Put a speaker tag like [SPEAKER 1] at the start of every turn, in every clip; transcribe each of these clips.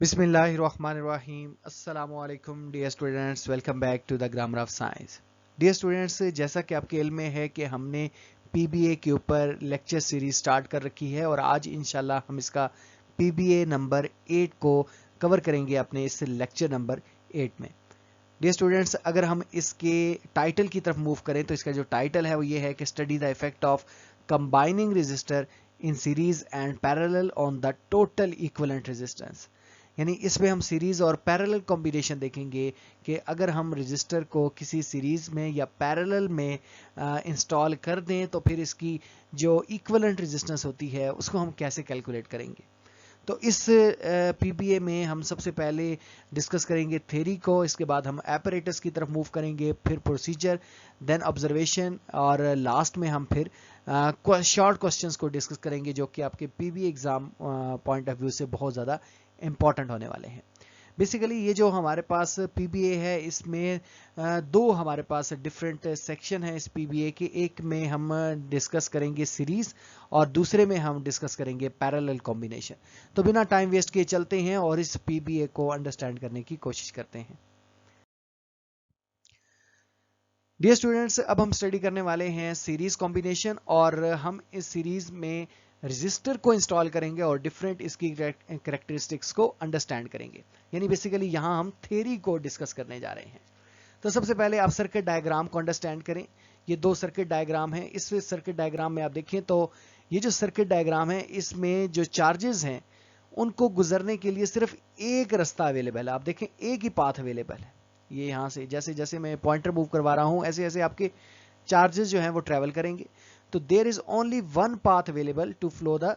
[SPEAKER 1] बिस्मिल्लाहिर्रहमानिर्रहीम अस्सलामुअलैकुम dear students, welcome back to the grammar of science. Dear students, जैसा कि आपके इल्म में है कि हमने पीबीए के ऊपर लेक्चर सीरीज स्टार्ट कर रखी है और आज इंशाल्लाह हम इसका पीबीए नंबर 8 को कवर करेंगे अपने इस लेक्चर नंबर 8 में। डियर स्टूडेंट्स, अगर हम इसके टाइटल की तरफ मूव करें तो इसका जो टाइटल है वो ये है कि study the effect of combining resistor in series and parallel on the total equivalent resistance. यानी इसमें हम सीरीज और पैरेलल कॉम्बिनेशन देखेंगे कि अगर हम रजिस्टर को किसी सीरीज में या पैरेलल में इंस्टॉल कर दें तो फिर इसकी जो इक्विवेलेंट रेजिस्टेंस होती है उसको हम कैसे कैलकुलेट करेंगे। तो इस पीबीए में हम सबसे पहले डिस्कस करेंगे थ्योरी को, इसके बाद हम एपरेटस की तरफ मूव करेंगे, फिर प्रोसीजर, देन ऑब्जर्वेशन और लास्ट में हम फिर शॉर्ट क्वेश्चंस को डिस्कस करेंगे जो कि आपके PBA exam point of view से बहुत ज़्यादा इंपॉर्टेंट होने वाले हैं। बेसिकली ये जो हमारे पास पीबीए है इसमें दो हमारे पास डिफरेंट सेक्शन है इस पीबीए के। एक में हम डिस्कस करेंगे सीरीज और दूसरे में हम डिस्कस करेंगे पैरेलल कॉम्बिनेशन। तो बिना टाइम वेस्ट किए चलते हैं और इस पीबीए को अंडरस्टैंड करने की कोशिश करते हैं। डियर स्टूडेंट्स, अब हम स्टडी करने वाले हैं सीरीज कॉम्बिनेशन और हम इस सीरीज में रजिस्टर को इंस्टॉल करेंगे और डिफरेंट इसकी कैरेक्टरिस्टिक्स को अंडरस्टैंड करेंगे। यानी बेसिकली यहां हम थ्योरी को डिस्कस करने जा रहे हैं। तो सबसे पहले आप सर्किट डायग्राम को अंडरस्टैंड करें। ये दो सर्किट डायग्राम है। इस सर्किट डायग्राम में आप देखें तो ये जो सर्किट डायग्राम है इसमें जो चार्जेस हैं उनको गुजरने के लिए सिर्फ एक रास्ता अवेलेबल है। आप देखें एक ही पाथ अवेलेबल है। ये यहां से जैसे जैसे मैं पॉइंटर मूव करवा रहा हूं ऐसे ऐसे आपके चार्जेस जो हैं वो ट्रेवल करेंगे। तो there is only one path available to flow the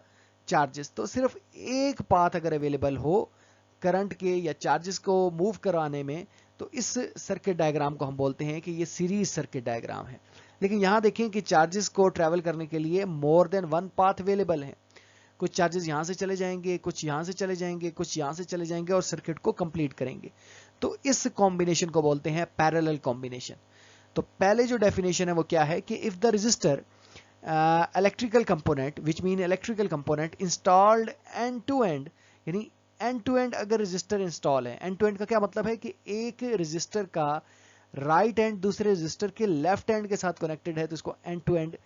[SPEAKER 1] charges. तो सिर्फ एक पाथ अगर अवेलेबल हो करंट के या चार्जेस को मूव कराने में तो इस सर्किट डायग्राम को हम बोलते हैं कि ये सीरीज सर्किट डायग्राम है। लेकिन यहां देखें कि चार्जेस को ट्रेवल करने के लिए more than one path available है। कुछ चार्जेस यहां से चले जाएंगे, कुछ यहां से चले जाएंगे, कुछ यहां से चले जाएंगे और सर्किट को कंप्लीट करेंगे। तो इस कॉम्बिनेशन को बोलते हैं पैरेलल कॉम्बिनेशन। तो पहले जो डेफिनेशन है वो क्या है कि if the resistor electrical component which mean electrical component installed end to end, यानी एंड टू एंड अगर रजिस्टर इंस्टॉल है। एंड टू एंड का क्या मतलब है कि एक रजिस्टर का राइट एंड दूसरे रजिस्टर के लेफ्ट एंड के साथ कनेक्टेड है तो इसको एंड टू एंड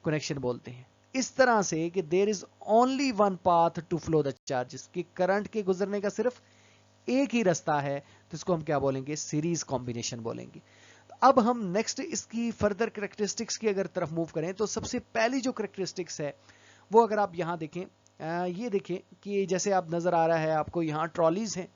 [SPEAKER 1] कनेक्शन बोलते हैं। इस तरह से कि there is only one path to flow the charges, कि करंट के गुजरने का सिर्फ एक ही रास्ता है, तो इसको हम क्या बोलेंगे, सीरीज कॉम्बिनेशन बोलेंगे। अब हम नेक्स्ट इसकी फर्दर करेक्टरिस्टिक्स की अगर तरफ मूव करें तो सबसे पहली जो करेक्टरिस्टिक्स है वो अगर आप यहां देखें, ये देखें कि जैसे आप नजर आ रहा है आपको यहाँ ट्रॉलीज हैं,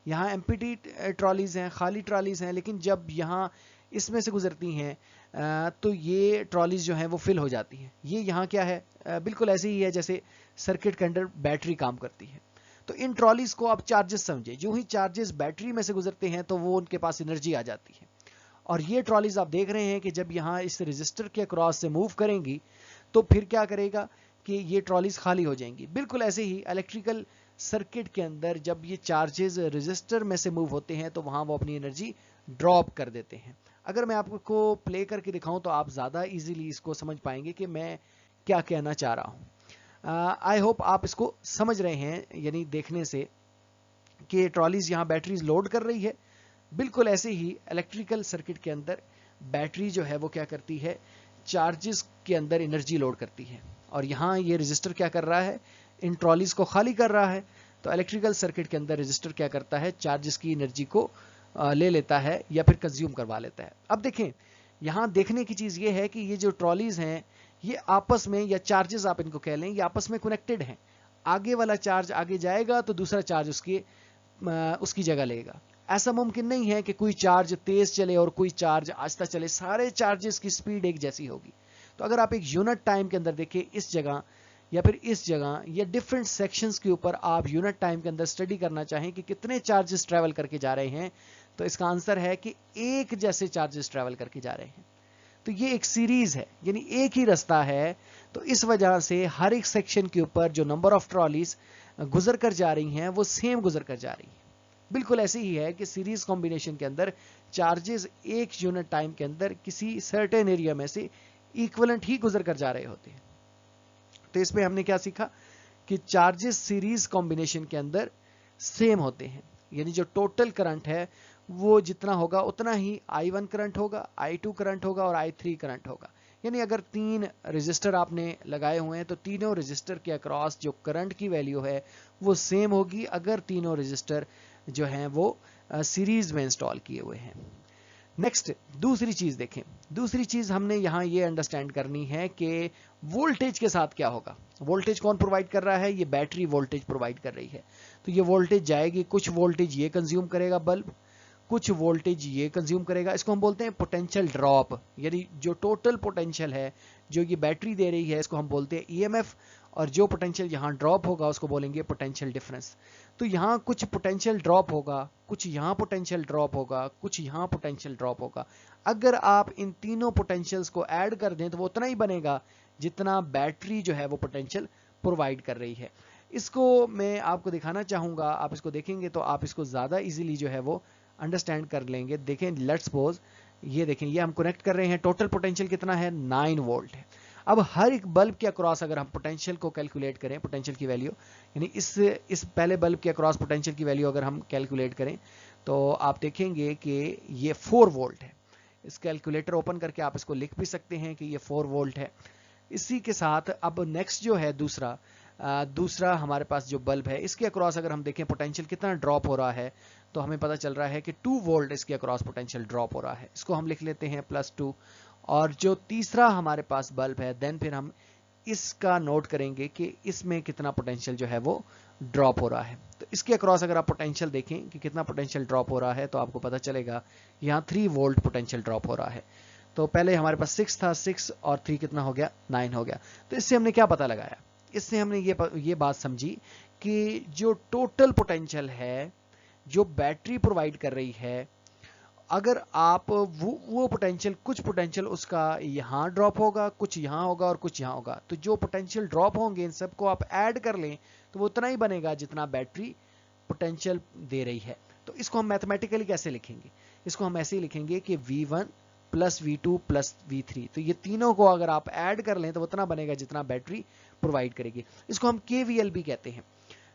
[SPEAKER 1] यहाँ एम्प्टी ट्रॉलीज हैं, खाली ट्रॉलीज हैं। लेकिन जब यहाँ इसमें से गुजरती हैं तो ये ट्रॉलीज जो हैं वो फिल हो जाती हैं। ये यहाँ क्या है, बिल्कुल ऐसे ही है जैसे सर्किट के अंदर बैटरी काम करती है। तो इन ट्रॉलीज को आप चार्जेस समझे, जो ही चार्जेस बैटरी में से गुजरते हैं तो वो उनके पास एनर्जी आ जाती है। और ये ट्रॉलीज आप देख रहे हैं कि जब यहाँ इस रजिस्टर के क्रॉस से मूव करेंगी तो फिर क्या करेगा कि ये ट्रॉलीज खाली हो जाएंगी। बिल्कुल ऐसे ही इलेक्ट्रिकल सर्किट के अंदर जब ये चार्जेस रजिस्टर में से मूव होते हैं तो वहां वो अपनी एनर्जी ड्रॉप कर देते हैं। अगर मैं आपको प्ले करके दिखाऊं तो आप ज़्यादा इजीली इसको समझ पाएंगे कि मैं क्या कहना चाह रहा हूं। आई होप आप इसको समझ रहे हैं, यानी देखने से कि ट्रॉलीज यहाँ बैटरीज लोड कर रही है। बिल्कुल ऐसे ही इलेक्ट्रिकल सर्किट के अंदर बैटरी जो है वो क्या करती है, चार्जेस के अंदर एनर्जी लोड करती है। और यहाँ ये रजिस्टर क्या कर रहा है, इन ट्रॉलीज को खाली कर रहा है। तो इलेक्ट्रिकल सर्किट के अंदर रजिस्टर क्या करता है, चार्जेस की एनर्जी को ले लेता है या फिर कंज्यूम करवा लेता है। अब देखें, यहाँ देखने की चीज ये है कि ये जो ट्रॉलीज हैं ये आपस में, या चार्जेस आप इनको कह लें, ये आपस में कनेक्टेड हैं। आगे वाला चार्ज आगे जाएगा तो दूसरा चार्ज उसकी जगह लेगा। ऐसा मुमकिन नहीं है कि कोई चार्ज तेज चले और कोई चार्ज आहिस्ता चले, सारे चार्जेस की स्पीड एक जैसी होगी। तो अगर आप एक यूनिट टाइम के अंदर देखें, इस जगह या फिर इस जगह या डिफरेंट सेक्शंस के ऊपर आप यूनिट टाइम के अंदर स्टडी करना चाहें कि कितने चार्जेस ट्रेवल करके जा रहे हैं, तो इसका आंसर है कि एक जैसे चार्जेस ट्रेवल करके जा रहे हैं। तो ये एक सीरीज है, यानी एक ही रास्ता है। तो इस वजह से हर एक सेक्शन के ऊपर जो नंबर ऑफ ट्रॉलीज गुजर कर जा रही हैं वो सेम गुजर कर जा रही है। बिल्कुल ऐसे ही है कि सीरीज कॉम्बिनेशन के अंदर चार्जेस एक यूनिट टाइम के अंदर किसी सर्टेन एरिया में से इक्विवेलेंट ही गुजर कर जा रहे होते हैं। तो इसमें हमने क्या सीखा कि चार्जेस सीरीज कॉम्बिनेशन के अंदर सेम होते हैं, यानी जो टोटल करंट है वो जितना होगा उतना ही I1 करंट होगा, I2 करंट होगा और I3 करंट होगा। यानी अगर 3 रजिस्टर आपने लगाए हुए हैं तो तीनों रजिस्टर के अक्रॉस जो करंट की वैल्यू है वो सेम होगी, अगर तीनों रजिस्टर जो हैं वो सीरीज में इंस्टॉल किए हुए हैं। नेक्स्ट दूसरी चीज देखें, दूसरी चीज हमने यहां ये अंडरस्टैंड करनी है कि वोल्टेज के साथ क्या होगा। वोल्टेज कौन प्रोवाइड कर रहा है? ये बैटरी वोल्टेज प्रोवाइड कर रही है। तो ये वोल्टेज जाएगी, कुछ वोल्टेज ये कंज्यूम करेगा बल्ब, कुछ वोल्टेज ये कंज्यूम करेगा। इसको हम बोलते हैं पोटेंशियल ड्रॉप, यानी जो टोटल पोटेंशियल है जो ये बैटरी दे रही है इसको हम बोलते हैं ईएमएफ, और जो पोटेंशियल यहाँ ड्रॉप होगा उसको बोलेंगे पोटेंशियल डिफरेंस। तो यहाँ कुछ पोटेंशियल ड्रॉप होगा, कुछ यहाँ पोटेंशियल ड्रॉप होगा, कुछ यहाँ पोटेंशियल ड्रॉप होगा। अगर आप इन तीनों पोटेंशियल्स को ऐड कर दें तो वो उतना ही बनेगा जितना बैटरी जो है वो पोटेंशियल प्रोवाइड कर रही है। इसको मैं आपको दिखाना चाहूंगा, आप इसको देखेंगे तो आप इसको ज्यादा इजीली जो है वो अंडरस्टैंड कर लेंगे। देखें, लेट्स सपोज ये देखें, ये हम कनेक्ट कर रहे हैं, टोटल पोटेंशियल कितना है? 9 वोल्ट है। अब हर एक बल्ब के अक्रॉस अगर हम पोटेंशियल को कैलकुलेट करें, पोटेंशियल की वैल्यू, यानी इस पहले बल्ब के अक्रॉस पोटेंशियल की वैल्यू अगर हम कैलकुलेट करें तो आप देखेंगे कि ये 4 वोल्ट है। इस कैलकुलेटर ओपन करके आप इसको लिख भी सकते हैं कि ये 4 वोल्ट है। इसी के साथ अब नेक्स्ट जो है दूसरा हमारे पास जो बल्ब है इसके अक्रॉस अगर हम देखें पोटेंशियल कितना ड्रॉप हो रहा है तो हमें पता चल रहा है कि 2 वोल्ट इसके अक्रॉस पोटेंशियल ड्रॉप हो रहा है। इसको हम लिख लेते हैं +2। और जो तीसरा हमारे पास बल्ब है देन फिर हम इसका नोट करेंगे कि इसमें कितना पोटेंशियल जो है वो ड्रॉप हो रहा है। तो इसके अक्रॉस अगर आप पोटेंशियल देखें कि कितना पोटेंशियल ड्रॉप हो रहा है तो आपको पता चलेगा यहाँ 3 वोल्ट पोटेंशियल ड्रॉप हो रहा है। तो पहले हमारे पास 6 था, 6 और 3 कितना हो गया? 9 हो गया। तो इससे हमने क्या पता लगाया? इससे हमने ये बात समझी कि जो टोटल पोटेंशियल है जो बैटरी प्रोवाइड कर रही है, अगर आप वो पोटेंशियल, कुछ पोटेंशियल उसका यहाँ ड्रॉप होगा, कुछ यहाँ होगा और कुछ यहाँ होगा, तो जो पोटेंशियल ड्रॉप होंगे इन सबको आप ऐड कर लें तो वो उतना ही बनेगा जितना बैटरी पोटेंशियल दे रही है। तो इसको हम मैथमेटिकली कैसे लिखेंगे? इसको हम ऐसे ही लिखेंगे कि V1 + V2 + V3, तो ये तीनों को अगर आप ऐड कर लें तो उतना बनेगा जितना बैटरी प्रोवाइड करेगी। इसको हम KVL भी कहते हैं,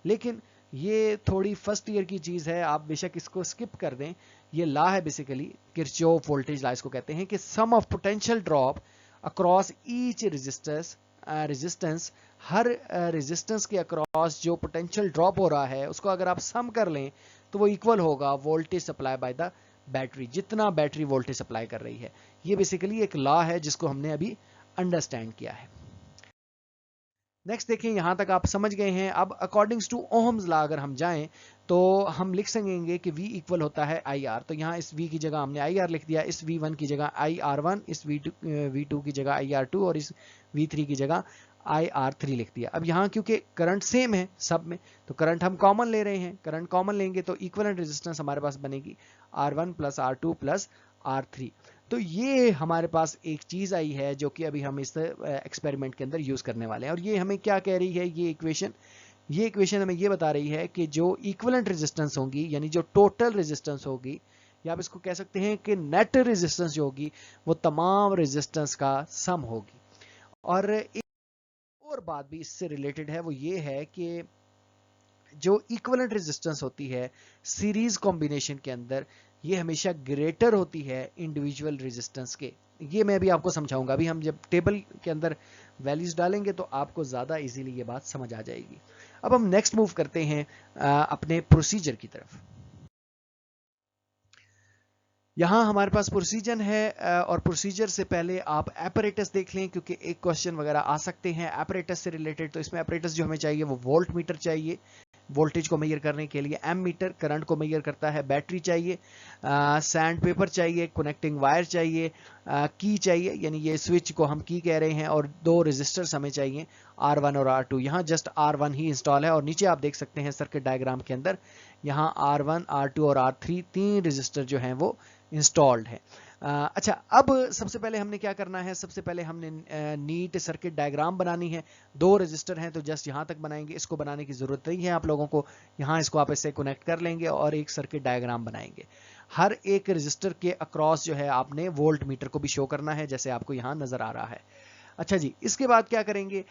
[SPEAKER 1] लेकिन ये थोड़ी फर्स्ट ईयर की चीज है, आप बेशक इसको स्किप कर दें। ये लॉ है बेसिकली, किरचॉफ वोल्टेज लॉ इसको कहते हैं, कि sum of potential drop across each resistance, हर रेजिस्टेंस के अक्रॉस जो पोटेंशियल ड्रॉप हो रहा है उसको अगर आप सम कर लें तो वो इक्वल होगा voltage supply by the battery, जितना बैटरी वोल्टेज सप्लाई कर रही है। ये बेसिकली एक लॉ है जिसको हमने अभी अंडरस्टैंड किया है। नेक्स्ट देखें, यहां तक आप समझ गए हैं। अब अकॉर्डिंग्स टू ओहम्स लॉ अगर हम जाएं तो हम लिख सकेंगे कि V इक्वल होता है IR। तो यहाँ इस V की जगह हमने IR लिख दिया, इस V1 की जगह IR1, इस V2 की जगह IR2 और इस V3 की जगह IR3 लिख दिया। अब यहाँ क्योंकि करंट सेम है सब में तो करंट हम कॉमन ले रहे हैं, करंट कॉमन लेंगे तो इक्विवेलेंट रेजिस्टेंस हमारे पास बनेगी R1 + R2 + R3। तो ये हमारे पास एक चीज आई है जो कि अभी हम इस एक्सपेरिमेंट के अंदर यूज करने वाले हैं। और ये हमें क्या कह रही है? ये इक्वेशन हमें ये बता रही है कि जो इक्विवेलेंट रेजिस्टेंस होगी, यानी जो टोटल रेजिस्टेंस होगी, या आप इसको कह सकते हैं कि नेट रेजिस्टेंस जो होगी वो तमाम रेजिस्टेंस का सम होगी। और एक और बात भी इससे रिलेटेड है, वो ये है कि जो इक्विवेलेंट रेजिस्टेंस होती है सीरीज कॉम्बिनेशन के अंदर, ये हमेशा ग्रेटर होती है इंडिविजुअल रेजिस्टेंस के। ये मैं भी आपको समझाऊंगा। अभी हम जब टेबल के अंदर वैल्यूज डालेंगे तो आपको ज्यादा इजीली ये बात समझ आ जाएगी। अब हम नेक्स्ट मूव करते हैं अपने प्रोसीजर की तरफ। यहाँ हमारे पास प्रोसीजर है और प्रोसीजर से पहले आप एपरेटस देख लें, क्योंकि एक क्वेश्चन वगैरह आ सकते हैं एपरेटस से रिलेटेड। तो इसमें एपरेटस जो हमें चाहिए वो वोल्ट मीटर चाहिए, वोल्टेज को मेजर करने के लिए, एम मीटर करंट को मेजर करता है, बैटरी चाहिए, सैंड पेपर चाहिए, कनेक्टिंग वायर चाहिए, की चाहिए, यानी ये स्विच को हम की कह रहे हैं, और 2 रेजिस्टर्स हमें चाहिए R1 और R2। यहाँ जस्ट R1 ही इंस्टॉल है और नीचे आप देख सकते हैं सर्किट डायग्राम के अंदर यहाँ R1, R2 और R3 3 रेजिस्टर जो हैं वो इंस्टॉल्ड है। अच्छा, अब सबसे पहले हमने क्या करना है? सबसे पहले हमने नीट सर्किट डायग्राम बनानी है। 2 रजिस्टर हैं तो जस्ट यहाँ तक बनाएंगे, इसको बनाने की जरूरत नहीं है आप लोगों को। यहाँ इसको आप इससे कनेक्ट कर लेंगे और एक सर्किट डायग्राम बनाएंगे। हर एक रजिस्टर के अक्रॉस जो है आपने वोल्ट मीटर को भी शो करना है, जैसे आपको यहाँ नजर आ रहा है। अच्छा जी, इसके बाद क्या करेंगे?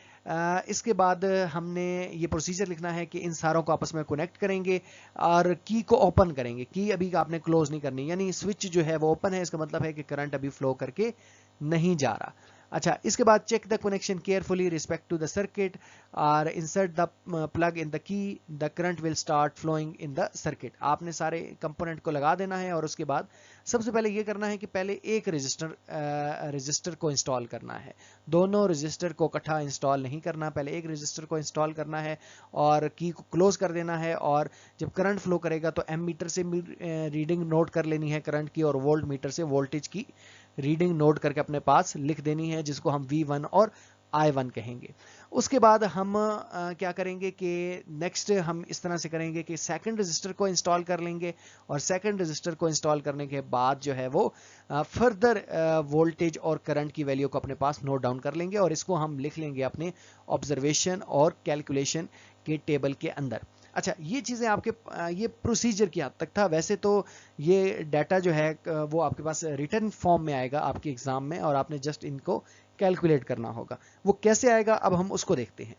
[SPEAKER 1] इसके बाद हमने ये प्रोसीजर लिखना है कि इन सारों को आपस में कनेक्ट करेंगे और की को ओपन करेंगे। की अभी आपने क्लोज नहीं करनी, यानी स्विच जो है वो ओपन है, इसका मतलब है कि करंट अभी फ्लो करके नहीं जा रहा। अच्छा, इसके बाद check the connection carefully respect to the circuit और insert the plug in the key, the current will start flowing in the circuit. आपने सारे कंपोनेंट को लगा देना है और उसके बाद सबसे पहले ये करना है कि पहले एक रजिस्टर को इंस्टॉल करना है। दोनों रजिस्टर को इकट्ठा इंस्टॉल नहीं करना, पहले एक रजिस्टर को इंस्टॉल करना है और की को क्लोज कर देना है। और जब करंट फ्लो करेगा तो एम मीटर से रीडिंग नोट कर लेनी है करंट की, और वोल्ट मीटर से वोल्टेज की रीडिंग नोट करके अपने पास लिख देनी है, जिसको हम V1 और I1 कहेंगे। उसके बाद हम क्या करेंगे कि नेक्स्ट हम इस तरह से करेंगे कि सेकंड रजिस्टर को इंस्टॉल कर लेंगे, और सेकंड रजिस्टर को इंस्टॉल करने के बाद जो है वो फर्दर वोल्टेज और करंट की वैल्यू को अपने पास नोट डाउन कर लेंगे, और इसको हम लिख लेंगे अपने ऑब्जर्वेशन और कैलकुलेशन के टेबल के अंदर। अच्छा, ये चीज़ें आपके ये प्रोसीजर की हद तक था। वैसे तो ये डाटा जो है वो आपके पास रिटर्न फॉर्म में आएगा आपके एग्जाम में, और आपने जस्ट इनको कैलकुलेट करना होगा। वो कैसे आएगा अब हम उसको देखते हैं।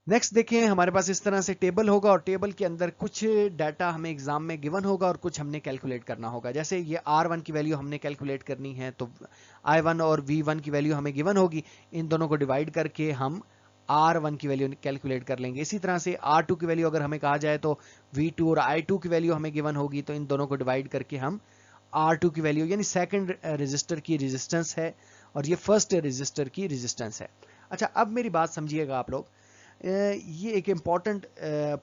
[SPEAKER 1] नेक्स्ट देखिए, हमारे पास इस तरह से टेबल होगा और टेबल के अंदर कुछ डाटा हमें एग्जाम में गिवन होगा और कुछ हमने कैलकुलेट करना होगा। जैसे ये R1 की वैल्यू हमने कैलकुलेट करनी है, तो I1 और V1 की वैल्यू हमें गिवन होगी। इन दोनों को डिवाइड करके हम R1 की वैल्यू कैलकुलेट कर लेंगे। इसी तरह से R2 की वैल्यू अगर हमें कहा जाए तो V2 और I2 की वैल्यू हमें गिवन होगी, तो इन दोनों को डिवाइड करके हम R2 की वैल्यू, यानी सेकंड रजिस्टर की रेजिस्टेंस है और ये फर्स्ट रजिस्टर की रेजिस्टेंस है। अच्छा, अब मेरी बात समझिएगा आप लोग। ये एक इम्पॉर्टेंट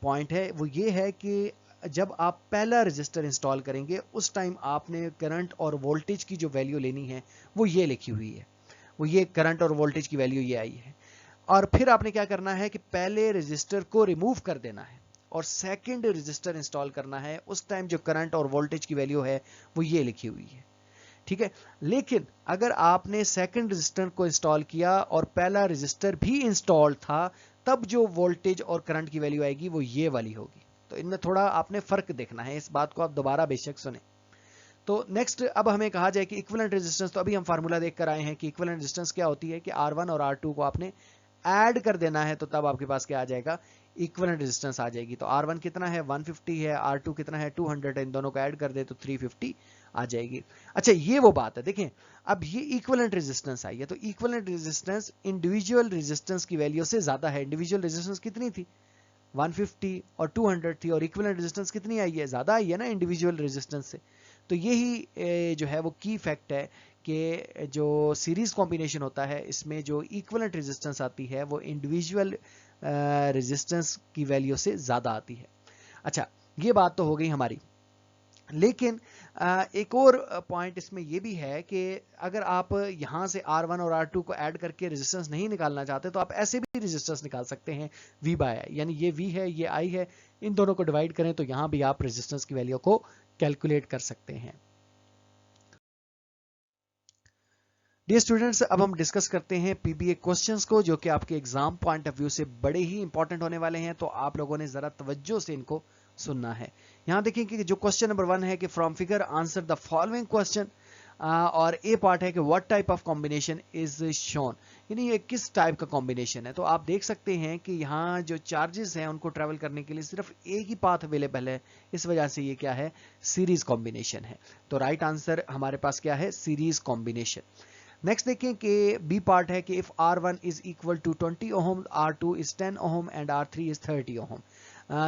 [SPEAKER 1] पॉइंट है, वो ये है कि जब आप पहला रजिस्टर इंस्टॉल करेंगे उस टाइम आपने करंट और वोल्टेज की जो वैल्यू लेनी है वो ये लिखी हुई है, वो ये करंट और वोल्टेज की वैल्यू ये आई है। और फिर आपने क्या करना है कि पहले रजिस्टर को रिमूव कर देना है और सेकंड रजिस्टर इंस्टॉल करना है। उस टाइम जो करंट और वोल्टेज की वैल्यू है वो ये लिखी हुई है, ठीक है। लेकिन अगर आपने सेकंड रजिस्टर को इंस्टॉल किया और पहला रजिस्टर भी इंस्टॉल था, तब जो वोल्टेज और करंट की वैल्यू आएगी वो ये वाली होगी। तो इनमें थोड़ा आपने फर्क देखना है, इस बात को आप दोबारा बेशक सुने। तो नेक्स्ट अब हमें कहा जाए कि इक्विवेलेंट रेजिस्टेंस, तो अभी हम फार्मूला देख कर आए हैं कि इक्विवेलेंट रेजिस्टेंस क्या होती है कि R1 और R2 को आपने ऐड कर देना है, तो तब आपके पास क्या आ जाएगा, इक्विवेलेंट रेजिस्टेंस आ जाएगी। तो R1 कितना है 150 है, R2 कितना है 200 है, इन दोनों को ऐड कर दे तो 350 आ जाएगी। अच्छा, ये वो बात है, देखें अब ये इक्विवेलेंट रेजिस्टेंस आई है, तो इक्विवेलेंट रेजिस्टेंस इंडिविजुअल रेजिस्टेंस की वैल्यू से ज्यादा है। इंडिविजुअल रेजिस्टेंस कितनी थी 150 और 200 थी, और इक्विवेलेंट रेजिस्टेंस कितनी आई है, ज्यादा आई है ना इंडिविजुअल रेजिस्टेंस से। तो यही जो है वो की फैक्ट है कि जो सीरीज कॉम्बिनेशन होता है इसमें जो इक्विवेलेंट रेजिस्टेंस आती है वो इंडिविजुअल रेजिस्टेंस की वैल्यू से ज्यादा आती है। अच्छा, ये बात तो हो गई हमारी। लेकिन एक और पॉइंट इसमें यह भी है कि अगर आप यहां से R1 और R2 को ऐड करके रेजिस्टेंस नहीं निकालना चाहते तो आप ऐसे भी रेजिस्टेंस निकाल सकते हैं V बाय I, यानी ये V है ये I है, इन दोनों को डिवाइड करें तो यहां भी आप रेजिस्टेंस की वैल्यू को कैलकुलेट कर सकते हैं। डियर स्टूडेंट्स, अब हम डिस्कस करते हैं पीबीए क्वेश्चंस को, जो कि आपके एग्जाम पॉइंट ऑफ व्यू से बड़े ही इंपॉर्टेंट होने वाले हैं। तो आप लोगों ने जरा तवज्जो से इनको सुनना है। यहां देखिए कि जो क्वेश्चन नंबर 1 है कि from figure answer the following question, और ए पार्ट है कि what type of combination is shown, यानी ये किस टाइप का कॉम्बिनेशन है। तो आप देख सकते हैं कि यहाँ जो चार्जेस हैं उनको ट्रेवल करने के लिए सिर्फ एक ही पाथ अवेलेबल है, इस वजह से ये क्या है, सीरीज कॉम्बिनेशन है। तो राइट आंसर हमारे पास क्या है, सीरीज कॉम्बिनेशन। नेक्स्ट देखें कि बी पार्ट है कि if R1 is equal to 20 ohm, R2 is 10 ohm and R3 is 30 ohm,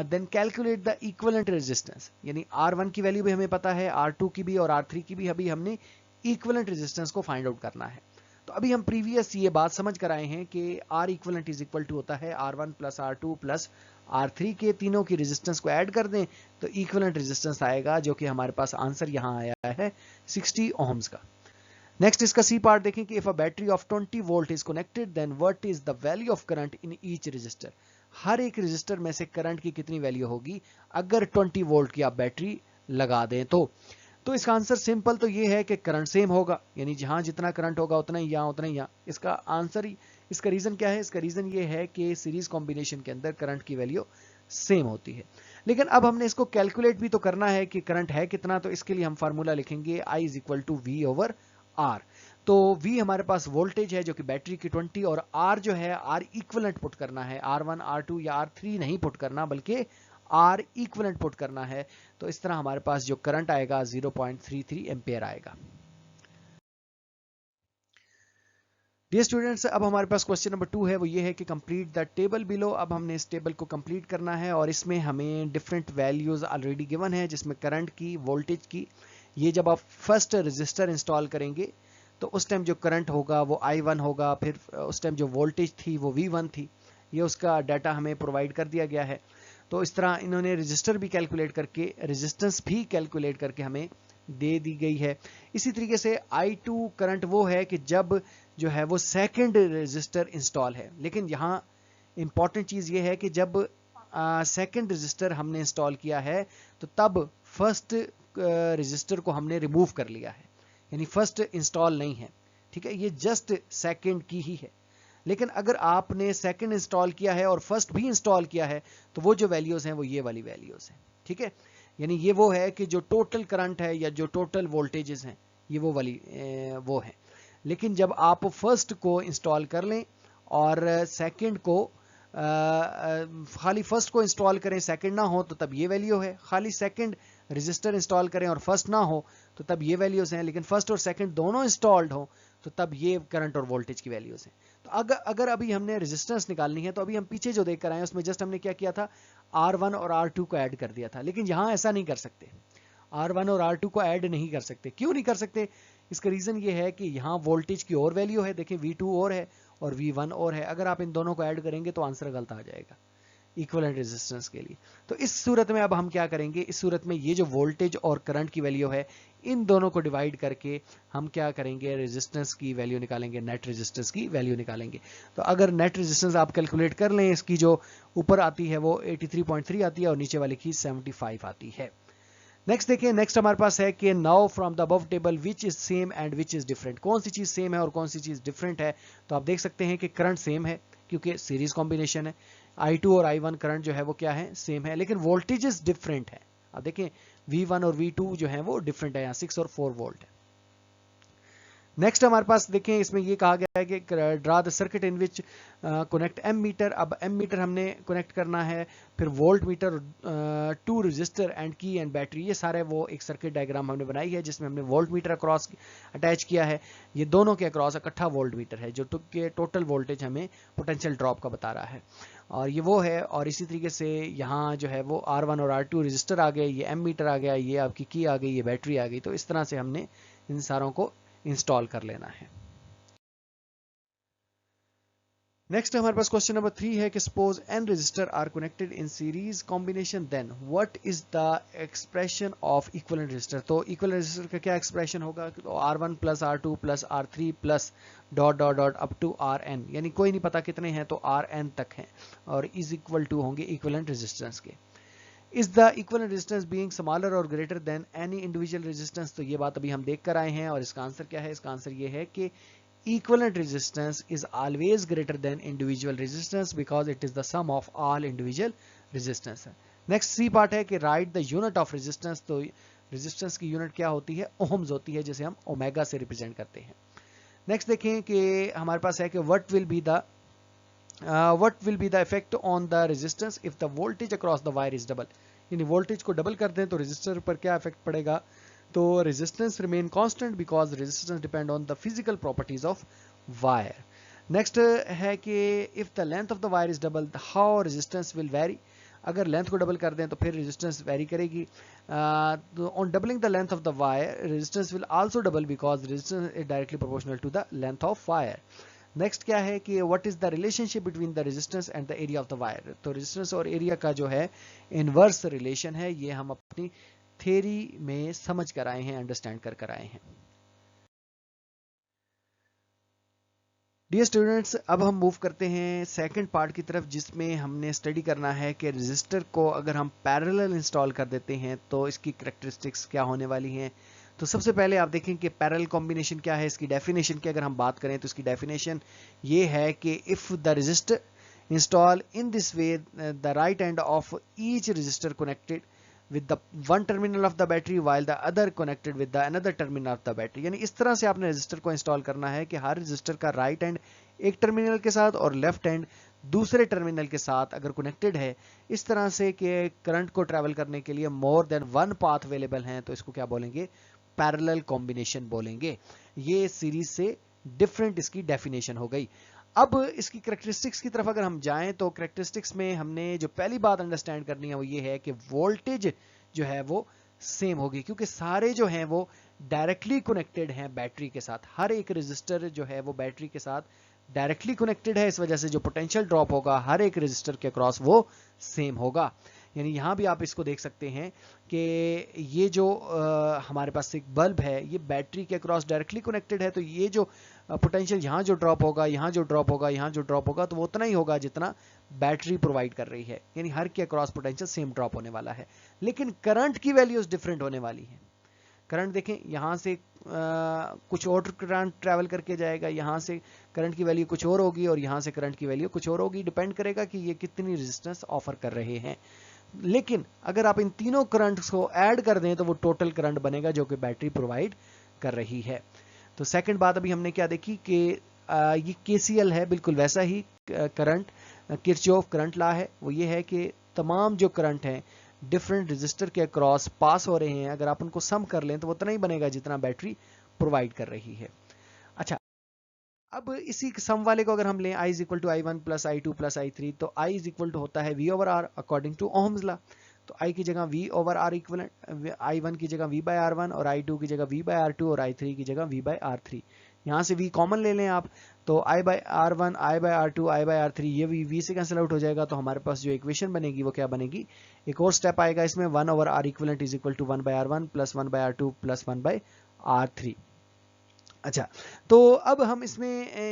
[SPEAKER 1] then calculate the equivalent resistance, यानी R1 की वैल्यू भी हमें पता है, R2 की भी और R3 की भी, अभी हमने इक्विवेलेंट रेजिस्टेंस को फाइंड आउट करना है। तो अभी हम प्रीवियस ये बात समझ कर आए हैं कि R equivalent is equal to होता है R1 plus R2 plus R3 के तीनों की रेजिस्टेंस को ऐड कर दें तो इक्विवेलेंट रेजिस्टेंस आएगा, जो कि हमारे पास आंसर यहाँ आया है 60 ओम्स का। नेक्स्ट इसका सी पार्ट देखें कि if a battery of 20 volt is connected then what is the value of current in each resistor, हर एक रजिस्टर में से करंट की कितनी वैल्यू होगी अगर 20 वोल्ट की आप बैटरी लगा दें। तो इसका आंसर सिंपल तो ये है कि करंट सेम होगा, यानी जहां जितना करंट होगा उतना ही यहाँ उतना ही यहाँ। इसका आंसर ही, इसका रीजन क्या है, इसका रीजन ये है कि सीरीज कॉम्बिनेशन के अंदर करंट की वैल्यू सेम होती है। लेकिन अब हमने इसको कैलकुलेट भी तो करना है कि करंट है कितना, तो इसके लिए हम फार्मूला लिखेंगे I is equal to V over R। तो V हमारे पास वोल्टेज है जो कि बैटरी की 20, और R जो है R इक्विवेलेंट पुट करना है, R1 R2 या R3 नहीं पुट करना बल्कि R इक्विवेलेंट पुट करना है। तो इस तरह हमारे पास जो करंट आएगा 0.33 एम्पियर आएगा। डियर स्टूडेंट्स, अब हमारे पास क्वेश्चन नंबर 2 है, वो ये है कि कंप्लीट द टेबल बिलो। अब हमने इस टेबल को कंप्लीट करना है और इसमें हमें डिफरेंट वैल्यूज ऑलरेडी गिवन है, जिसमें करंट की, वोल्टेज की। ये जब आप फर्स्ट रजिस्टर इंस्टॉल करेंगे तो उस टाइम जो करंट होगा वो I1 होगा, फिर उस टाइम जो वोल्टेज थी वो V1 थी। ये उसका डाटा हमें प्रोवाइड कर दिया गया है। तो इस तरह इन्होंने रजिस्टर भी कैलकुलेट करके, रेजिस्टेंस भी कैलकुलेट करके हमें दे दी गई है। इसी तरीके से I2 करंट वो है कि जब जो है वो सेकंड रजिस्टर इंस्टॉल है, लेकिन यहाँ इंपॉर्टेंट चीज ये है कि जब सेकंड रजिस्टर हमने इंस्टॉल किया है तो तब फर्स्ट रजिस्टर को हमने रिमूव कर लिया है, यानी फर्स्ट इंस्टॉल नहीं है। ठीक है, ये जस्ट सेकंड की ही है। लेकिन अगर आपने सेकंड इंस्टॉल किया है और फर्स्ट भी इंस्टॉल किया है तो वो जो वैल्यूज हैं वो ये वाली वैल्यूज हैं। ठीक है, यानी ये वो है कि जो टोटल करंट है या जो टोटल वोल्टेजेस हैं ये वो वाली वो है। लेकिन जब आप फर्स्ट को इंस्टॉल कर लें और सेकंड को खाली फर्स्ट को इंस्टॉल करें, सेकंड ना हो तो तब ये वैल्यू है। खाली सेकंड रजिस्टर इंस्टॉल करें और फर्स्ट ना हो तो तब ये वैल्यूज हैं। लेकिन फर्स्ट और सेकंड दोनों इंस्टॉल्ड हो तो तब ये करंट और वोल्टेज की वैल्यूज हैं। तो अगर अभी हमने रेजिस्टेंस निकालनी है तो अभी हम पीछे जो देख कर आए उसमें जस्ट हमने क्या किया था, R1 और R2 को ऐड कर दिया था। लेकिन यहां ऐसा नहीं कर सकते, R1 और R2 को ऐड नहीं कर सकते। क्यों नहीं कर सकते? इसका रीजन ये है कि यहाँ वोल्टेज की और वैल्यू है, देखिए V2 और है और V1 और है। अगर आप इन दोनों को ऐड करेंगे तो आंसर गलत आ जाएगा इक्विवेलेंट रेजिस्टेंस के लिए। तो इस सूरत में अब हम क्या करेंगे, इस सूरत में ये जो वोल्टेज और करंट की वैल्यू है इन दोनों को डिवाइड करके हम क्या करेंगे, रेजिस्टेंस की वैल्यू निकालेंगे, नेट रेजिस्टेंस की वैल्यू निकालेंगे। तो अगर नेट रेजिस्टेंस आप कैलकुलेट कर लें, इसकी जो ऊपर आती है वो 83.3 आती है और नीचे वाली की 75 आती है। नेक्स्ट देखिए, नेक्स्ट हमारे पास है कि now from the above table which is same and which is different. कौन सी चीज सेम है और कौन सी चीज डिफरेंट है। तो आप देख सकते हैं कि करंट सेम है क्योंकि सीरीज कॉम्बिनेशन है। I2 और I1 करंट जो है वो क्या है, सेम है, लेकिन वोल्टेजेस डिफरेंट है। अब देखें V1 और V2 जो है वो डिफरेंट है, यहाँ 6 और 4 वोल्ट है। नेक्स्ट हमारे पास देखें, इसमें ये कहा गया है कि draw the circuit in which connect ammeter. अब एम मीटर हमने कनेक्ट करना है, फिर voltmeter, 2 resistor and key and battery. ये सारे वो एक सर्किट डायग्राम हमने बनाई है जिसमें हमने वोल्ट मीटर अक्रॉस अटैच किया है। ये दोनों के अक्रॉस इकट्ठा वोल्ट मीटर है जो टोटल वोल्टेज हमें पोटेंशियल ड्रॉप का बता रहा है, और ये वो है। और इसी तरीके से यहाँ जो है वो R1 और R2 रजिस्टर आ गए, ये एम मीटर आ गया, ये आपकी की आ गई, ये बैटरी आ गई। तो इस तरह से हमने इन सारों को इंस्टॉल कर लेना है। नेक्स्ट हमारे पास क्वेश्चन नंबर 3 है कि suppose n resistor are connected in series combination, then what is the expression of equivalent resistor. तो इक्विवेलेंट रजिस्टर का क्या एक्सप्रेशन होगा, तो R1 plus R2 plus R3 plus dot dot dot up to Rn, यानी कोई नहीं पता कितने हैं तो Rn तक हैं और इज इक्वल टू होंगे इक्विवेलेंट रेजिस्टेंस के। Is the equivalent resistance being smaller और greater than any individual resistance. तो ये बात अभी हम देख कर आए हैं और इसका आंसर क्या है, इसका आंसर ये है कि equivalent resistance is always greater than individual resistance because it is the sum of all individual resistance। Next C part है कि right the unit of resistance. तो रेजिस्टेंस की यूनिट क्या होती है, ओम्स होती है, जिसे हम ओमेगा से रिप्रेजेंट करते हैं। नेक्स्ट देखें कि हमारे पास है कि what will be the effect on the resistance if the voltage across the wire is double. यानी वोल्टेज को डबल कर दें तो रेजिस्टर पर क्या इफेक्ट पड़ेगा। तो resistance remain constant because resistance depend on the physical properties of wire. Next है कि if the length of the wire is double how resistance will very. अगर लेंथ को डबल कर दें तो फिर रेजिस्टेंस वेरी करेगी। On doubling the length of the wire resistance will also double because resistance is directly proportional to the length of wire. Next क्या है कि what is the relationship between the resistance and the area of the wire. तो resistance और area का जो है inverse relation है, ये हम अपनी थ्योरी में समझ कर आए हैं, अंडरस्टैंड कर आए हैं। डियर स्टूडेंट्स, अब हम मूव करते हैं सेकंड पार्ट की तरफ जिसमें हमने स्टडी करना है कि रेजिस्टर को अगर हम पैरेलल इंस्टॉल कर देते हैं तो इसकी कैरेक्टरिस्टिक्स क्या होने वाली हैं। तो सबसे पहले आप देखें कि पैरेलल कॉम्बिनेशन क्या है, इसकी डेफिनेशन की अगर हम बात करें तो इसकी डेफिनेशन ये है कि if the resistor install in this way the right end of each resistor connected with the one terminal of the battery while the other connected with the another terminal of the battery। यानी इस तरह से आपने register को install करना है कि हर register का राइट एंड एक टर्मिनल के साथ और लेफ्ट एंड दूसरे टर्मिनल के साथ अगर कनेक्टेड है, इस तरह से कि करंट को ट्रैवल करने के लिए more than one path available हैं, तो इसको क्या बोलेंगे, पैरेलल कॉम्बिनेशन बोलेंगे। ये सीरीज से डिफरेंट इसकी डेफिनेशन हो गई। अब इसकी करेक्टरिस्टिक्स की तरफ अगर हम जाएं तो करेक्टरिस्टिक्स में हमने जो पहली बात अंडरस्टैंड करनी है वो ये है कि वोल्टेज जो है वो सेम होगी, क्योंकि सारे जो हैं वो डायरेक्टली कनेक्टेड हैं बैटरी के साथ। हर एक रजिस्टर जो है वो बैटरी के साथ डायरेक्टली कनेक्टेड है, इस वजह से जो पोटेंशियल ड्रॉप होगा हर एक रजिस्टर के अक्रॉस वो सेम होगा। यानी यहाँ भी आप इसको देख सकते हैं कि ये जो हमारे पास एक बल्ब है ये बैटरी के अक्रॉस डायरेक्टली कनेक्टेड है, तो ये जो पोटेंशियल यहाँ जो ड्रॉप होगा, यहाँ जो ड्रॉप होगा, यहाँ जो ड्रॉप होगा, तो वो उतना ही होगा जितना बैटरी प्रोवाइड कर रही है। यानी हर के अक्रॉस पोटेंशियल सेम ड्रॉप होने वाला है, लेकिन करंट की वैल्यूज डिफरेंट होने वाली है। करंट देखें, यहाँ से कुछ और करंट ट्रैवल करके जाएगा, यहाँ से करंट की वैल्यू कुछ और होगी और यहाँ से करंट की वैल्यू कुछ और होगी। डिपेंड करेगा कि ये कितनी रेजिस्टेंस ऑफर कर रहे हैं। लेकिन अगर आप इन तीनों करंट्स को ऐड कर दें तो वो टोटल करंट बनेगा जो कि बैटरी प्रोवाइड कर रही है। तो सेकंड बात अभी हमने क्या देखी कि ये केसीएल है, बिल्कुल वैसा ही करंट, किरचॉफ करंट लॉ है। वो ये है कि तमाम जो करंट हैं डिफरेंट रजिस्टर के अक्रॉस पास हो रहे हैं, अगर आप उनको सम कर लें तो वो उतना ही बनेगा जितना बैटरी प्रोवाइड कर रही है। अच्छा, अब इसी सम वाले को अगर हम लें I is equal to I1 plus I2 plus I3, तो I इज इक्वल टू होता है V over R according to Ohm's law. तो I की जगह V over R equivalent, I1 की जगह V बाय R1 और I2 की जगह V बाय R2 और I3 की जगह V बाय R3। यहाँ से V कॉमन ले लें आप, तो I by R1, I by R2, I by R3, ये V से कैंसिल आउट हो जाएगा। तो हमारे पास जो इक्वेशन बनेगी वो क्या बनेगी, एक और स्टेप आएगा इसमें, 1 over R equivalent is equal to 1 by R1 plus 1 by R2 plus 1 by R3। अच्छा, तो अब हम इसमें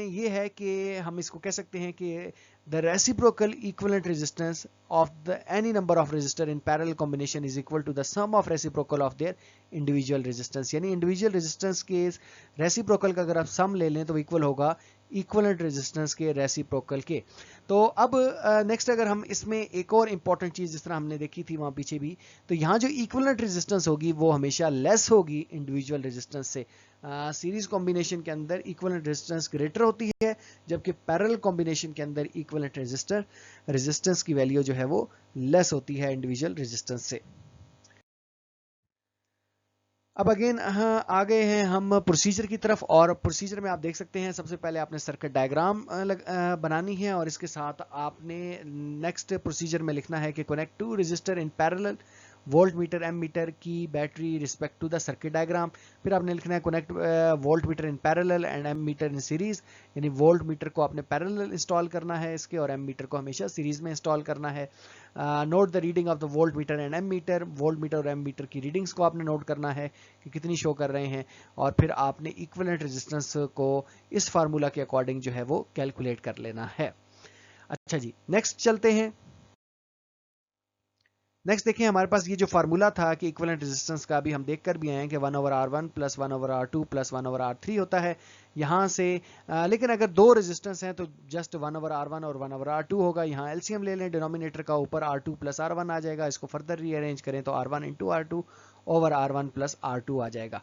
[SPEAKER 1] ये है कि हम इसको कह सकते हैं कि the reciprocal equivalent resistance of the any number of resistor in parallel combination is equal to the sum of reciprocal of their individual resistance. यानी इंडिविजुअल रेजिस्टेंस के रेसिप्रोकल का अगर आप सम ले लें तो इक्वल होगा इक्विवेलेंट रेजिस्टेंस के रेसिप्रोकल के। तो अब नेक्स्ट अगर हम इसमें एक और इंपॉर्टेंट चीज जिस तरह हमने देखी थी वहां पीछे भी, तो यहाँ जो इक्विवेलेंट रेजिस्टेंस होगी वो हमेशा लेस होगी इंडिविजुअल रेजिस्टेंस से। सीरीज कॉम्बिनेशन के अंदर इक्विवेलेंट रेजिस्टेंस ग्रेटर होती है, जबकि पैरेलल कॉम्बिनेशन के अंदर इक्विवेलेंट रेजिस्टेंस की वैल्यू जो है वो लेस होती है इंडिविजुअल रेजिस्टेंस से। अब अगेन आ गए हैं हम प्रोसीजर की तरफ, और प्रोसीजर में आप देख सकते हैं सबसे पहले आपने सर्किट डायग्राम बनानी है और इसके साथ आपने नेक्स्ट प्रोसीजर में लिखना है कि connect to resistor in parallel, voltmeter ammeter की battery respect to the circuit diagram. फिर आपने लिखना है connect voltmeter in parallel and ammeter in series, यानी वोल्ट मीटर को आपने पैरेलल इंस्टॉल करना है इसके, और एम मीटर को हमेशा सीरीज में इंस्टॉल करना है। Note the reading of the voltmeter and ammeter, voltmeter और एम मीटर की रीडिंग्स को आपने नोट करना है कि कितनी शो कर रहे हैं, और फिर आपने इक्विवेलेंट रेजिस्टेंस को इस फार्मूला के अकॉर्डिंग जो है वो कैलकुलेट कर लेना है। अच्छा जी, नेक्स्ट चलते हैं। नेक्स्ट देखिए, हमारे पास ये जो फार्मूला था कि इक्विवेलेंट रेजिस्टेंस का, भी हम देख कर भी आए हैं कि 1 over R1 plus 1 over R2 plus 1 over R3 होता है यहाँ से। लेकिन अगर दो रेजिस्टेंस हैं तो जस्ट 1 ओवर R1 और 1 ओवर R2 होगा। यहाँ एलसीएम ले लें, डिनोमिनेटर का ऊपर R2 प्लस R1 आ जाएगा, इसको फर्दर रीअरेंज करें तो R1 into R2 over R1 plus R2 आ जाएगा।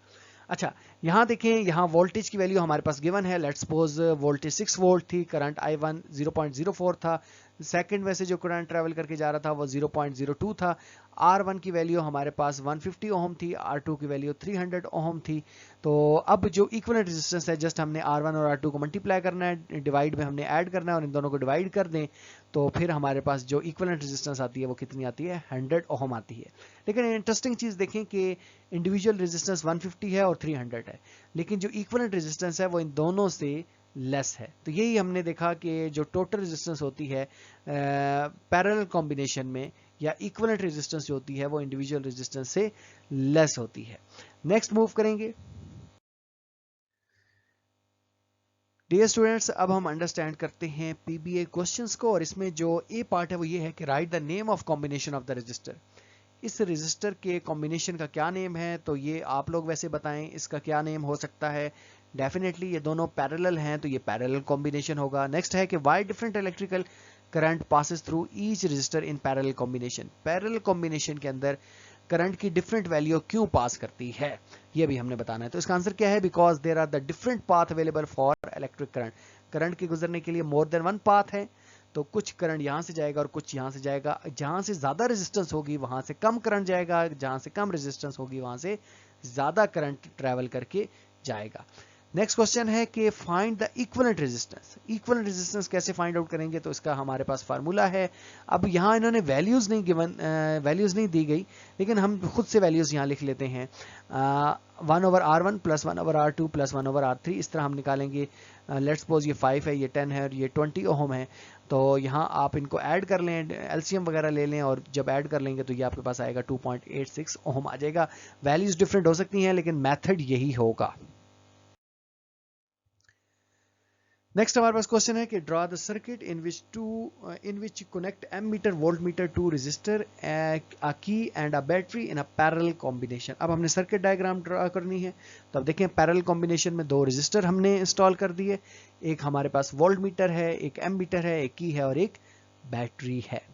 [SPEAKER 1] अच्छा, यहाँ देखें, यहाँ वोल्टेज की वैल्यू हमारे पास गिवन है। लेट्स सपोज वोल्टेज 6 वोल्ट थी, करंट I1 0.04 था, सेकंड में से जो करंट ट्रेवल करके जा रहा था वो 0.02 था। R1 की वैल्यू हमारे पास 150 ओम थी, R2 की वैल्यू 300 ओम थी। तो अब जो इक्विवेलेंट रेजिस्टेंस है, जस्ट हमने R1 और R2 को मल्टीप्लाई करना है, डिवाइड में हमने ऐड करना है, और इन दोनों को डिवाइड कर दें तो फिर हमारे पास जो इक्विवेलेंट रेजिस्टेंस आती है वो कितनी आती है, 100 ओम आती है। लेकिन इंटरेस्टिंग चीज देखें कि इंडिविजुअल रेजिस्टेंस 150 है और 300 है, लेकिन जो इक्विवेलेंट रेजिस्टेंस है वो इन दोनों से लेस है। तो यही हमने देखा कि जो टोटल रेजिस्टेंस होती है पैरेलल कॉम्बिनेशन में, या इक्विवेलेंट रेजिस्टेंस जो होती है वो इंडिविजुअल रेजिस्टेंस से लेस होती है। नेक्स्ट मूव करेंगे। डियर स्टूडेंट्स, अब हम अंडरस्टैंड करते हैं पीबीए क्वेश्चंस को, और इसमें जो ए पार्ट है वो ये है कि right the name of combination of the register. इस रजिस्टर के कॉम्बिनेशन का क्या नेम है, तो ये आप लोग वैसे बताएं इसका क्या नेम हो सकता है। डेफिनेटली ये दोनों पैरेलल हैं तो ये पैरेलल कॉम्बिनेशन होगा। नेक्स्ट है कि why different electrical current passes through each resistor in parallel combination. Parallel combination के अंदर करंट की डिफरेंट वैल्यू क्यों पास करती है, ये भी हमने बताना है। तो इसका आंसर क्या है, because there are the different path available for electric current. Current के गुजरने के लिए मोर देन वन पाथ है, तो कुछ करंट यहां से जाएगा और कुछ यहां से जाएगा। जहां से ज्यादा रेजिस्टेंस होगी वहां से कम करंट जाएगा, जहां से कम रेजिस्टेंस होगी वहां से ज्यादा करंट ट्रेवल करके जाएगा। नेक्स्ट क्वेश्चन है कि find the equivalent resistance. Equivalent resistance कैसे फाइंड आउट करेंगे, तो इसका हमारे पास फार्मूला है। अब यहाँ इन्होंने वैल्यूज नहीं गिवन, वैल्यूज नहीं दी गई, लेकिन हम खुद से वैल्यूज यहाँ लिख लेते हैं। 1/R1 plus 1/R2 plus 1/R3, इस तरह हम निकालेंगे। लेट्स सपोज ये 5 है, ये 10 है और ये 20 ओम है। तो यहाँ आप इनको ऐड कर लें, एलसीएम वगैरह ले लें, और जब ऐड कर लेंगे तो ये आपके पास आएगा 2.86 ओम आ जाएगा। वैल्यूज डिफरेंट हो सकती हैं, लेकिन मेथड यही होगा। नेक्स्ट हमारे पास क्वेश्चन है कि draw the circuit in which connect ammeter voltmeter to resistor, a key and a battery in a parallel combination. अब हमने सर्किट डायग्राम ड्रॉ करनी है। तो अब देखें, पैरेलल कॉम्बिनेशन में दो रेजिस्टर हमने इंस्टॉल कर दिए, एक हमारे पास वोल्टमीटर है, एक एमीटर है, एक की है और एक बैटरी है।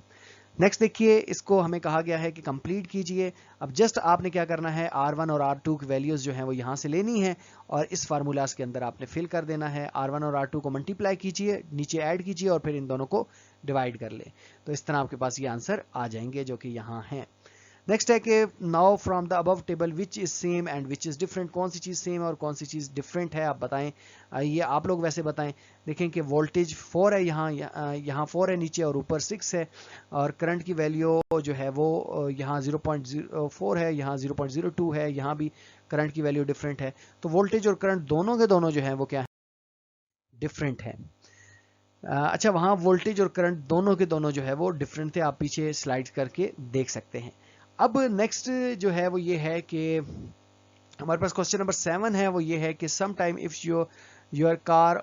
[SPEAKER 1] नेक्स्ट देखिए, इसको हमें कहा गया है कि कंप्लीट कीजिए। अब जस्ट आपने क्या करना है, R1 और R2 की वैल्यूज जो हैं वो यहाँ से लेनी है और इस फार्मूलाज के अंदर आपने फिल कर देना है। R1 और R2 को मल्टीप्लाई कीजिए, नीचे ऐड कीजिए और फिर इन दोनों को डिवाइड कर ले। तो इस तरह आपके पास ये आंसर आ जाएंगे जो कि यहाँ हैं। नेक्स्ट है कि now from the above table which is same and which is different. कौन सी चीज सेम है और कौन सी चीज डिफरेंट है, आप बताएं। ये आप लोग वैसे बताएं। देखें कि वोल्टेज 4 है, यहाँ 4 है नीचे और ऊपर 6 है, और करंट की वैल्यू जो है वो यहाँ 0.04 है, यहाँ 0.02 है, यहाँ भी करंट की वैल्यू डिफरेंट है। तो वोल्टेज और करंट दोनों के दोनों जो है वो क्या है, डिफरेंट है। अच्छा, वहाँ वोल्टेज और करंट दोनों के दोनों जो है वो डिफरेंट थे, आप पीछे स्लाइड करके देख सकते हैं। अब नेक्स्ट जो है वो ये है कि हमारे पास क्वेश्चन नंबर 7 है, वो ये है कि some time if your car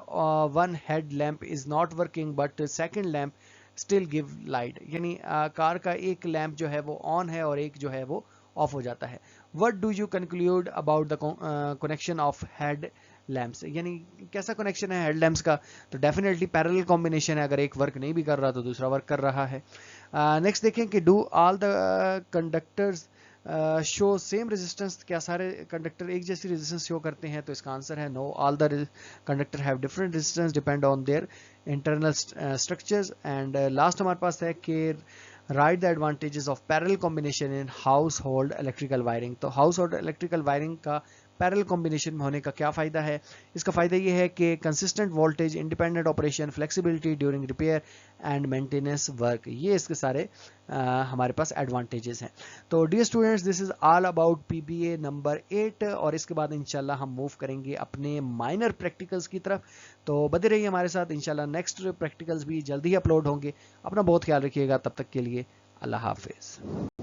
[SPEAKER 1] one head lamp is not working but second lamp still give light. यानी कार का एक लैम्प जो है वो ऑन है और एक जो है वो ऑफ हो जाता है। What do you conclude about the connection of head lamps. यानी कैसा कनेक्शन है हेड लैम्प्स का, तो डेफिनेटली पैरेलल कॉम्बिनेशन है। अगर एक वर्क नहीं भी कर रहा तो दूसरा वर्क कर रहा है। नेक्स्ट देखें कि do all the conductors show same resistance. क्या सारे कंडक्टर एक जैसी रेजिस्टेंस शो करते हैं, तो इसका आंसर है no, all the conductor have different resistance depend on their internal structures. And last हमारे पास है कि right the advantages of parallel combination in household electrical wiring. तो हाउस होल्ड इलेक्ट्रिकल वायरिंग का पैरेलल कॉम्बिनेशन में होने का क्या फायदा है। इसका फायदा ये है कि consistent voltage, independent operation, flexibility during repair and maintenance work, ये इसके सारे हमारे पास एडवांटेजेस हैं। तो dear students, this is all about PBA number 8 और इसके बाद इंशाल्लाह हम मूव करेंगे अपने माइनर प्रैक्टिकल्स की तरफ। तो बने रहिए हमारे साथ, इंशाल्लाह नेक्स्ट प्रैक्टिकल्स भी जल्दी ही अपलोड होंगे। अपना बहुत ख्याल रखिएगा, तब तक के लिए अल्लाह हाफिज।